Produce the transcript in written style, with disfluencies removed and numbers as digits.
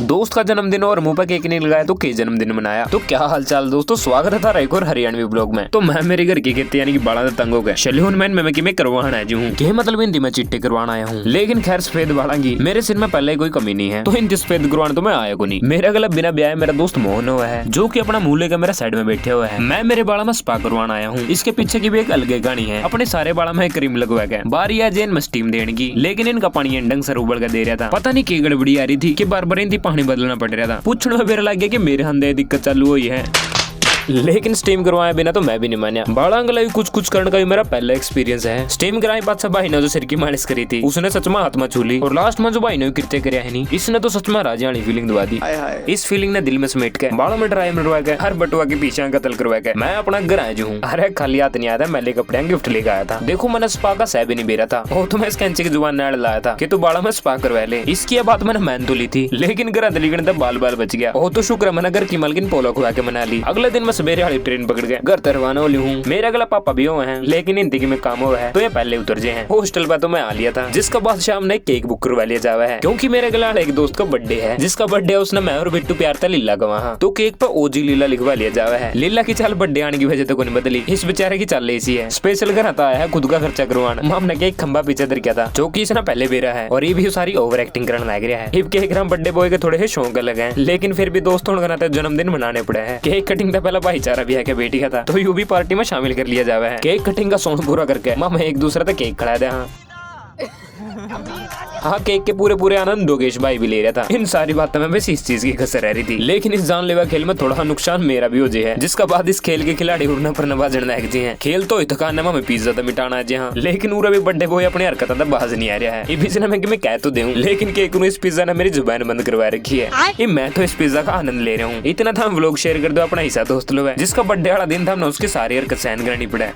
दोस्त का जन्मदिन और मुंह पर केक नहीं लगाया तो के जन्मदिन मनाया। तो क्या हालचाल दोस्तों, स्वागत है थारा एक और हरियाणवी ब्लॉग में। तो मैं मेरे घर की कहते यानी कि बाड़ा तंग हो गया शलिहून मैं करवाना है जो हूँ के मतलब हिंदी में चिट्टे करवाना आया हूँ। लेकिन खैर सफेद बाड़ांगी मेरे सिर में पहले कोई कमी नहीं है तो हिंदी सफेद करवाना तो मैं आया को नहीं। मेरा गला बिना ब्याह मेरा दोस्त मोहन हुआ है जो की अपना मुंह लेकर मेरा साइड में बैठे हुआ है। मैं मेरे बाड़ा में स्पा करवाना आया हूँ। इसके पीछे की भी एक अलग कहानी है। अपने सारे बाड़ा में क्रीम लगवा गया बारी है जेन में स्टीम देने की, लेकिन इनका पानी डंग सर उबल कर दे रहा था। पता नहीं क्या गड़बड़ी आ रही थी कि बार बार इनकी पानी बदलना पड़ रहा था। पूछने में मेरा लग गया कि मेरे हंदे दिक्कत चालू हुई है। लेकिन स्टीम करवाए बिना तो मैं भी नहीं माना। बाड़ा गला कुछ करने का भी मेरा पहला एक्सपीरियंस है। स्टीम कराए बाद भाई ने जो सिर की मालिश करी थी उसने सच में हाथ में छू ली और लास्ट में जो भाई ने कृत्य कराया है नहीं इसने तो सच में राजा वाली फीलिंग दबा दी। इस फीलिंग ने दिल में समेट के बालों में ड्राई मरवा के हर बटुआ के पीछे कतल करवा के मैं अपना घर आया हूँ। अरे खाली हाथ नहीं आया था, मैले कपड़े गिफ्ट लेकर आया था। देखो मैंने स्पा का सह भी नहीं बेरा था और तो मैं कैंची की जुबान ने लाया था कि तू बाड़ा में स्पा करवा ले। इसकी बात मैंने मान तो ली थी लेकिन घर दलीगण बाल बाल बच गया। और तो शुक्र मैंने घर की मालकिन पोलो खुआ के मना ली। अगले दिन मैं सवेरे वाली ट्रेन पकड़ गया घर तरवाना वाली हूँ। मेरा अगला पापा भी हुए हैं लेकिन हिंदी में काम हुआ है तो ये पहले उतर जे हैं। हॉस्टल पर तो मैं आ लिया था जिसका बाद शाम ने केक बुक करवा लिया जावा है क्योंकि मेरे गला एक दोस्त का बर्थडे है जिसका बर्थडे है। उसने मैं और बिट्टू प्यार था लीला का वहाँ तो केक पर ओजी लीला लिखवा लिया जावा है। लीला की चाल बर्थडे आने की वजह तो नहीं बदली, इस बेचारे की चाल ऐसी है। स्पेशल घर आता है खुद का खर्चा करवाना। माम ने केक खंबा पीछे दर किया था जो की इसने पहले बेरा है और ये भी सारी ओवर एक्टिंग करने लग रहा है। इब केक हम बर्थडे बॉय के थोड़े से शौक अलग है लेकिन फिर भी दोस्तों का जन्मदिन मनाने पड़े हैं। केक कटिंग का पहला भाईचारा भी है कि बेटी का था तो यू भी पार्टी में शामिल कर लिया जावा है। केक कटिंग का शौक पूरा करके मामा एक दूसरे तक केक खड़ा दे। हाँ केक के पूरे आनंद योगेश भाई भी ले रहा था। इन सारी बातों में बस इस चीज की कसर रह रही थी लेकिन इस जानलेवा खेल में थोड़ा नुकसान मेरा भी हो जाए है जिसका बाद इस खेल के खिलाड़ी उड़ना पर नवाजन लायक जी हैं। खेल तो थकान में पिज्जा तो मिटाना है जी हाँ, लेकिन उरा भी बर्थडे बॉय अपने हरकत बाज नहीं आ रहा है। ये मैं कह तो दूं लेकिन केक इस पिज्जा ने मेरी जुबान बंद करवा रखी है। मैं तो इस पिज्जा का आनंद ले रहा हूँ। इतना था व्लॉग शेयर कर दो अपना हिस्सा दोस्त लो है जिसका बर्थडे वाला दिन था उसकी सारी हरकत सहन करनी पड़ा।